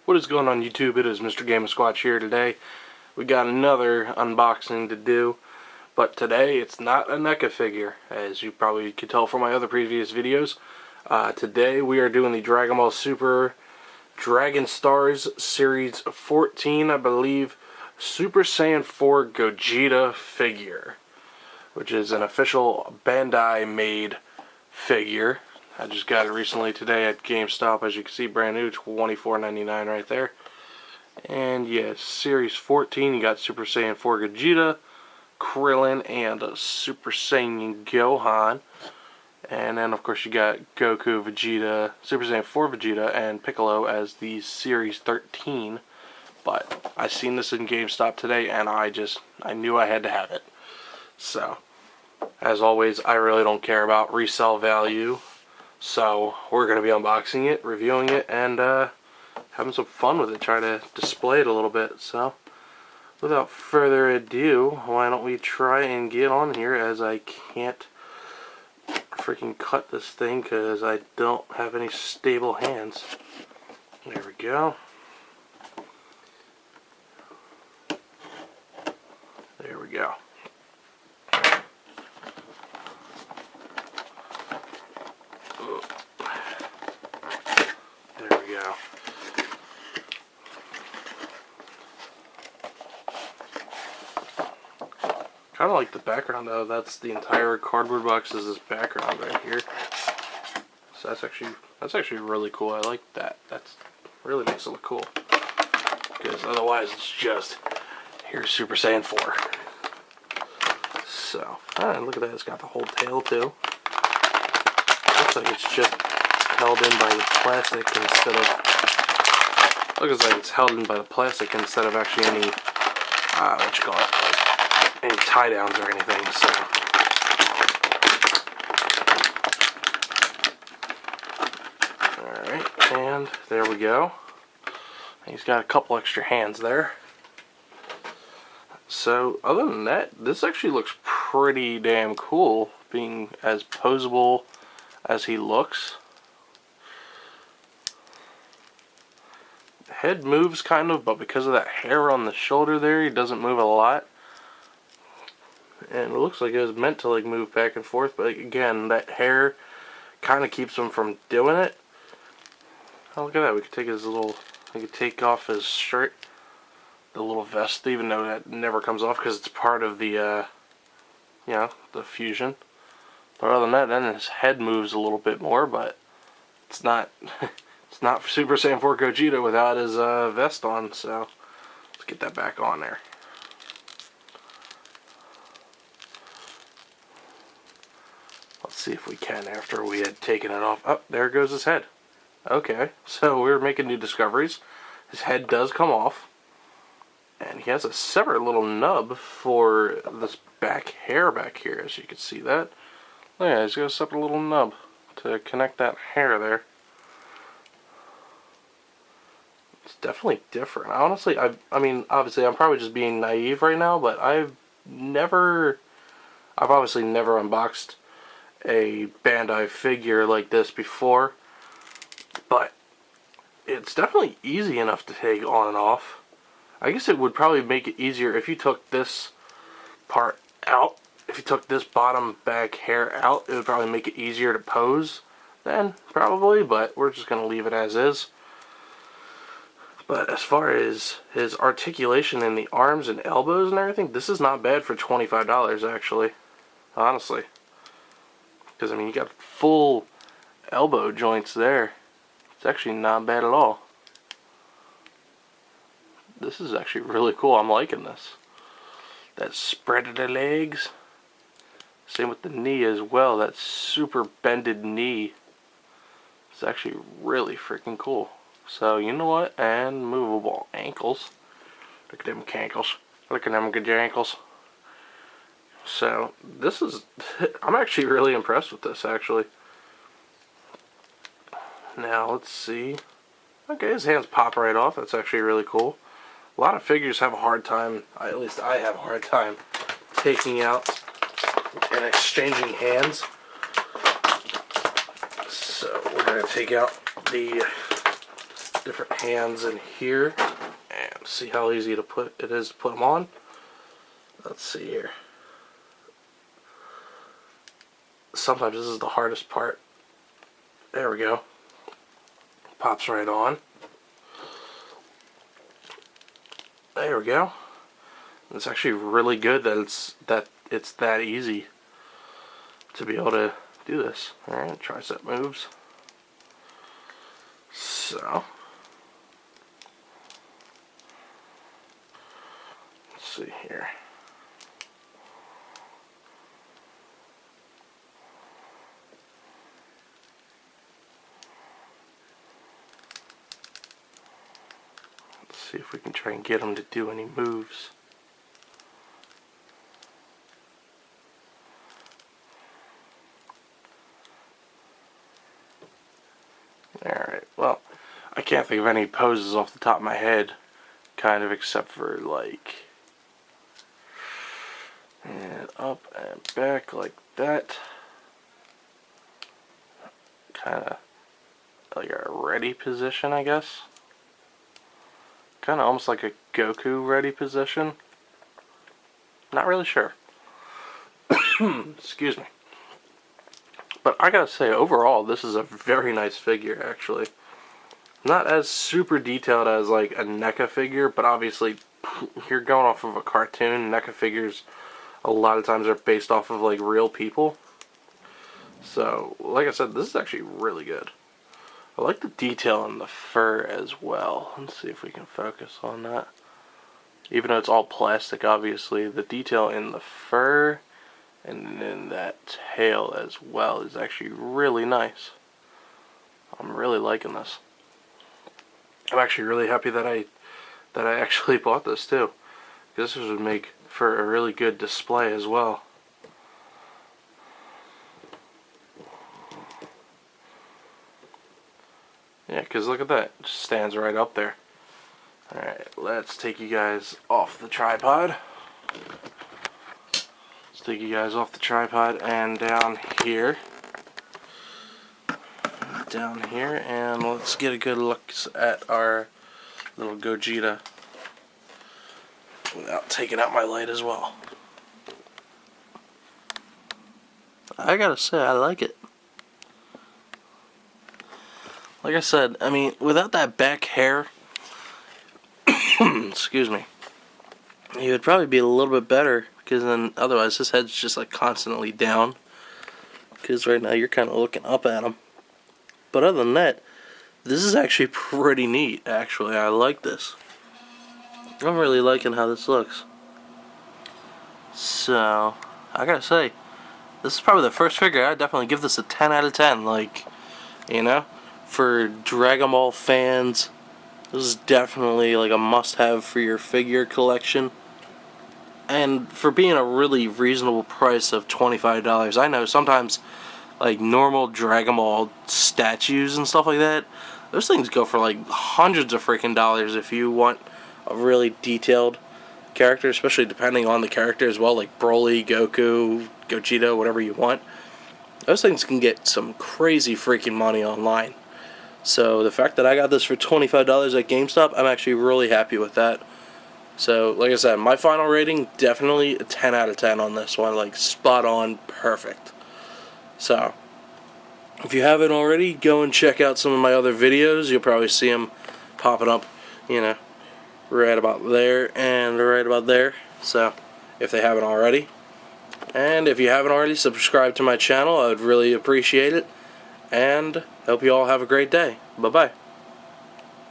What is going on YouTube? It is Mr. Game Squatch here today. We got another unboxing to do, but today it's not a NECA figure, as you probably could tell from my other previous videos. Today we are doing the Dragon Ball Super Dragon Stars Series 14, I believe, Super Saiyan 4 Gogeta figure, which is an official Bandai made figure. I just got it recently today at GameStop, as you can see, brand new, $24.99 right there. And yes, Series 14, you got Super Saiyan 4 Gogeta, Krillin, and Super Saiyan Gohan. And then, of course, you got Goku, Vegeta, Super Saiyan 4 Vegeta, and Piccolo as the Series 13. But I seen this in GameStop today, and I knew I had to have it. So, as always, I really don't care about resale value. So we're going to be unboxing it, reviewing it, and having some fun with it, try to display it a little bit. So without further ado, why don't we try and get on here, as I can't freaking cut this thing because I don't have any stable hands. There we go. There we go. There we go. Kind of like the background though. That's the entire cardboard box is this background right here. So that's actually really cool. I like that. That's really makes it look cool. Because otherwise it's just here's Super Saiyan 4. So, look at that. It's got the whole tail too. Looks like it's just held in by the plastic instead of. Looks like it's held in by the plastic instead of actually any what you call it, like any tie downs or anything. So alright, and there we go. He's got a couple extra hands there. So other than that, this actually looks pretty damn cool, being as posable as he looks. The head moves kind of, but because of that hair on the shoulder there, he doesn't move a lot. And it looks like it was meant to like move back and forth, but again, that hair kind of keeps him from doing it. Oh, look at that. We could take his little, we could take off his shirt, the little vest, even though that never comes off because it's part of the, you know, the fusion. But other than that, then his head moves a little bit more, but it's not it's not Super Saiyan 4 Gogeta without his vest on, so let's get that back on there. Let's see if we can after we had taken it off. Oh, there goes his head. Okay, so we're making new discoveries. His head does come off, and he has a separate little nub for this back hair back here, as you can see that. Oh yeah, he's got a separate little nub to connect that hair there. It's definitely different. Honestly, I mean, obviously, I'm probably just being naive right now, but I've obviously never unboxed a Bandai figure like this before, but it's definitely easy enough to take on and off. I guess it would probably make it easier if you took this part out. If you took this bottom back hair out, it would probably make it easier to pose then, probably, but we're just going to leave it as is. But as far as his articulation in the arms and elbows and everything, this is not bad for $25 actually, honestly. Because, I mean, you got full elbow joints there. It's actually not bad at all. This is actually really cool. I'm liking this. That spread of the legs. Same with the knee as well. That super bended knee. It's actually really freaking cool. So, you know what? And movable ankles. Look at them cankles. Look at them good ankles. So, this is... I'm actually really impressed with this, actually. Now, let's see. Okay, his hands pop right off. That's actually really cool. A lot of figures have a hard time, at least I have a hard time, taking out and exchanging hands. So we're going to take out the different hands in here and see how easy it is to put them on. Let's see here. Sometimes this is the hardest part. There we go. Pops right on. There we go. It's actually really good that it's that easy to be able to do this. Alright, tricep moves. So, let's see here. Let's see if we can try and get him to do any moves. Alright, well, I can't think of any poses off the top of my head, kind of, except for like, and up and back like that. Kind of like a ready position, I guess. Kind of almost like a Goku ready position. Not really sure. Excuse me. But I gotta say, overall, this is a very nice figure, actually. Not as super detailed as like a NECA figure, but obviously, you're going off of a cartoon. NECA figures, a lot of times, are based off of like real people. So, like I said, this is actually really good. I like the detail in the fur as well. Let's see if we can focus on that. Even though it's all plastic, obviously, the detail in the fur and then that tail as well is actually really nice. I'm really liking this. I'm actually really happy that I actually bought this too. This would make for a really good display as well. Yeah, because look at that. It just stands right up there. Alright, let's take you guys off the tripod. Let's take you guys off the tripod and down here. Down here, and let's get a good look at our little Gogeta without taking out my light as well. I gotta say, I like it. Like I said, I mean, without that back hair, excuse me, he would probably be a little bit better, because then otherwise his head's just like constantly down, because right now you're kind of looking up at him. But other than that, this is actually pretty neat, actually. I like this. I'm really liking how this looks. So, I gotta say, this is probably the first figure I'd definitely give this a 10 out of 10. Like, you know, for Dragon Ball fans, this is definitely like a must-have for your figure collection. And for being a really reasonable price of $25, I know sometimes like normal Dragon Ball statues and stuff like that, those things go for like hundreds of freaking dollars if you want a really detailed character, especially depending on the character as well, like Broly, Goku, Gogeta, whatever you want. Those things can get some crazy freaking money online. So the fact that I got this for $25 at GameStop, I'm actually really happy with that. So like I said, my final rating, definitely a 10 out of 10 on this one, like spot on, perfect. So, if you haven't already, go and check out some of my other videos. You'll probably see them popping up, you know, right about there and right about there. So, if they haven't already. And if you haven't already, subscribe to my channel. I would really appreciate it. And hope you all have a great day. Bye-bye.